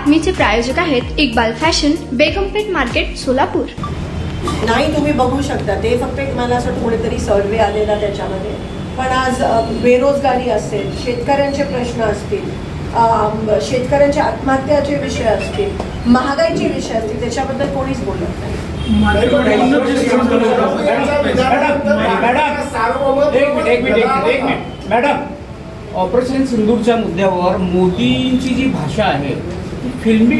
बातमीचे प्रायोजक आहेत Iqbal fashion, बेगमपेठ market, Solapur. नाही, तुम्ही बघू शकता. ते फक्त एक मला असं कोणीतरी सर्वे आलेला त्याच्यामध्ये. पण आज बेरोजगारी असेल, शेतकऱ्यांचे प्रश्न असतील, शेतकऱ्यांच्या आत्महत्याचे विषय असतील, महागाईचे विषय असतील, त्याच्याबद्दल कोणीच बोलत नाही. मॅडम, ऑपरेशन सिंदूरच्या मुद्द्यावर मोदींची जी भाषा आहे ती फिल्मी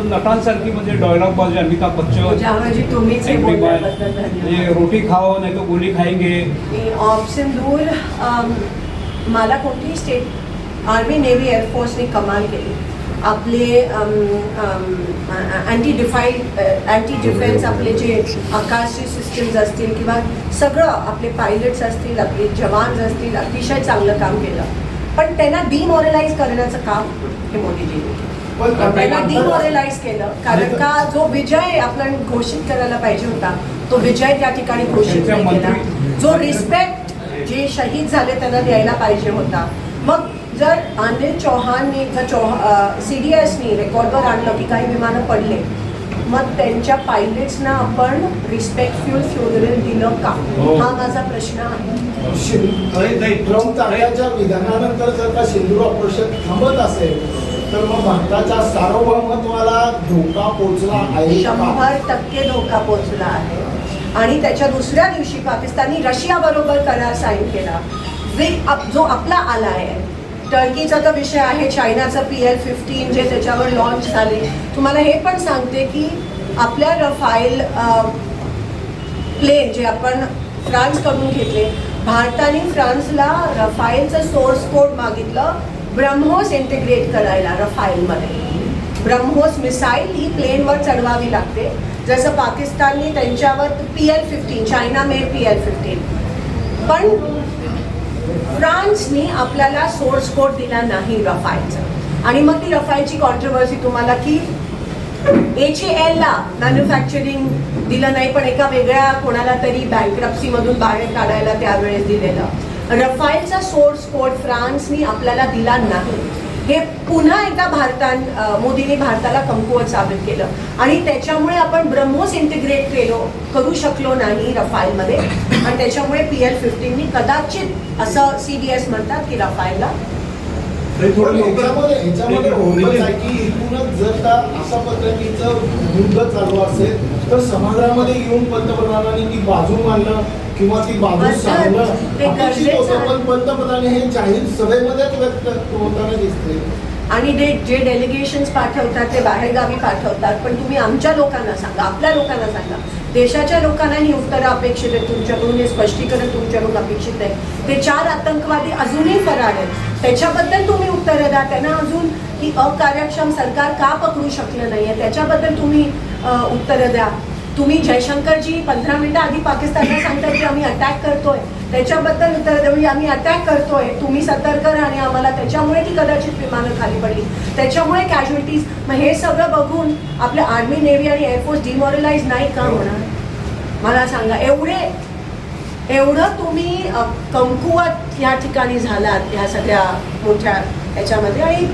नटांसारखी, म्हणजे डायलॉग बाजी, अमिताभ बच्चन, तुम्हीच रोटी खाओ नाही तो गोली खाएंगे. ऑफ सिंदूर मला कोणतीही स्टेट, आर्मी, नेव्ही, एअरफोर्सने कमाल केली. आपले अँटी डिफेन्स आपले जे आकाशची सिस्टम्स असतील किंवा सगळं, आपले पायलट्स असतील, आपले जवान असतील, अतिशय चांगलं काम केलं. पण त्यांना डिमॉरलाइज करण्याचं काम हे मोदीजींनी केलं. त्यांना डिमॉरलाइज केलं, कारण का जो विजय आपण घोषित करायला पाहिजे होता तो विजय त्या ठिकाणी घोषित नाही केला. जो रिस्पेक्ट जे शहीद झाले त्यांना द्यायला पाहिजे होता. मग जर अनिल चौहाननी, CDSनी रेकॉर्डवर आणलं की काही विमानं पडले, मग त्यांच्या पायलट्सना आपण रिस्पेक्टफुल फ्युनरल दिलं का, हा माझा प्रश्न आहे. ट्रम्प तात्याच्या विधानानंतर जर का सिंदूर ऑपरेशन थांबत असेल तर मग भारताच्या सार्वभौमत्वाला धोका पोहोचला आहे. 100% धोका पोहोचला आहे. आणि त्याच्या दुसऱ्या दिवशी पाकिस्ताननी रशियाबरोबर करार साईन केला, जो आपला आला आहे. टर्कीचा तर विषय आहे, चायनाचं PL-15 जे त्याच्यावर लॉन्च झाले. तुम्हाला हे पण सांगते की आपल्या रफाईल प्लेन जे आपण फ्रान्सकडून घेतले, भारताने फ्रान्सला रफाईलचं सोर्स कोड मागितलं ब्रह्मोस इंटिग्रेट करायला. रफाईलमध्ये ब्रह्मोस मिसाईल ही प्लेनवर चढवावी लागते, जसं पाकिस्तानने त्यांच्यावर PL-15, चायना मेड PL-15. पण फ्रान्सनी आपल्याला सोर्स कोड दिला नाही रफाईलचा. आणि मग ती रफाईलची कॉन्ट्रोवर्सी तुम्हाला की HALला मॅन्युफॅक्चरिंग दिलं नाही, पण एका वेगळ्या कोणाला तरी बँक्रप्सीमधून बाहेर काढायला त्यावेळेस दिलेलं. रफाईलचा सोर्स कोड फ्रान्सनी आपल्याला दिला नाही. हे पुन्हा एकदा मोदींनी भारताला कमकुवत साबित केलं. आणि त्याच्यामुळे आपण ब्रह्मोस इंटिग्रेट करू शकलो नाही रफाईलमध्ये. आणि त्याच्यामुळे PL-15नी कदाचित असं CDS म्हणतात की रफाईलला ह्याच्यामध्ये होतच आहे की इथूनच जर का अशा पद्धतीचं युद्ध चालू असेल तर समाजामध्ये येऊन पंतप्रधानांनी ती बाजू मांडणं किंवा ती बाजू सांगणं अपेक्षित होतं. पण पंतप्रधान हे जाहीर सभेमध्येच व्यक्त होताना दिसते. आणि जे डेलिगेशन्स पाठवतात ते बाहेरगावी पाठवतात. पण तुम्ही आमच्या लोकांना सांगा, आपल्या लोकांना सांगा, देशाच्या लोकांना ही उत्तरं अपेक्षित आहे तुमच्याकडून, हे स्पष्टीकरण तुमच्याकडून अपेक्षित आहे. ते 4 आतंकवादी अजूनही फरार आहेत, त्याच्याबद्दल तुम्ही उत्तरं द्या. त्यांना अजून ही अकार्यक्षम सरकार का पकडू शकलं नाहीये त्याच्याबद्दल तुम्ही उत्तरं द्या. तुम्ही जयशंकरजी 15 मिनिटं आधी पाकिस्तानला सांगतात की आम्ही अटॅक करतोय, त्याच्याबद्दल उत्तर द्या. म्हणजे आम्ही अटॅक करतोय, तुम्ही सतर्क राहा. आणि आम्हाला त्याच्यामुळे ती कदाचित विमानं खाली पडली, त्याच्यामुळे कॅज्युअलिटीज. मग हे सगळं बघून आपल्या आर्मी, नेव्ही आणि एअरफोर्स डिमॉरलाइज नाही का होणार, मला सांगा. एवढं तुम्ही कमकुवत या ठिकाणी झालात ह्या सगळ्या मोठ्या ह्याच्यामध्ये. आणि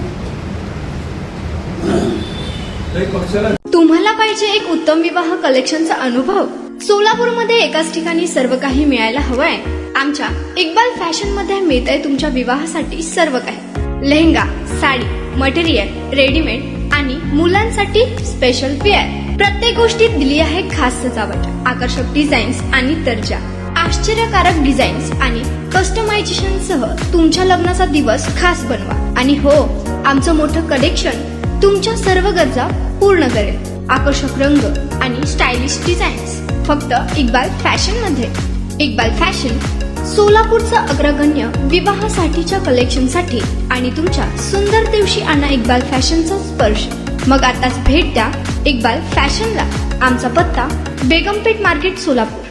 तुम्हाला पाहिजे एक उत्तम विवाह कलेक्शनचा अनुभव? सोलापूरमध्ये एकाच ठिकाणी सर्व काही मिळायला हवंय? आमच्या इक्बाल फॅशन मध्ये मिळतंय तुमच्या विवाहासाठी सर्व काही. लेहंगा, साडी, मटेरियल, रेडीमेड आणि मुलांसाठी स्पेशल वेअर. प्रत्येक गोष्टीत दिली आहे खास सजावट, आकर्षक डिझाईन्स आणि दर्जा, आश्चर्यकारक डिझाईन्स आणि कस्टमायझेशन सह तुमच्या लग्नाचा दिवस खास बनवा. आणि हो, आमचं मोठं कलेक्शन तुमच्या सर्व गरजा पूर्ण करेल. आकर्षक रंग आणि स्टायलिश डिझाईन्स फक्त इक्बाल फॅशन मध्ये. इक्बाल फॅशन सोलापूरचं अग्रगण्य विवाहासाठीच्या कलेक्शनसाठी आणि तुमच्या सुंदर दिवशी आणा इक्बाल फॅशनचा स्पर्श. मग आताच भेट द्या इक्बाल फॅशनला. आमचा पत्ता बेगमपेठ मार्केट, सोलापूर.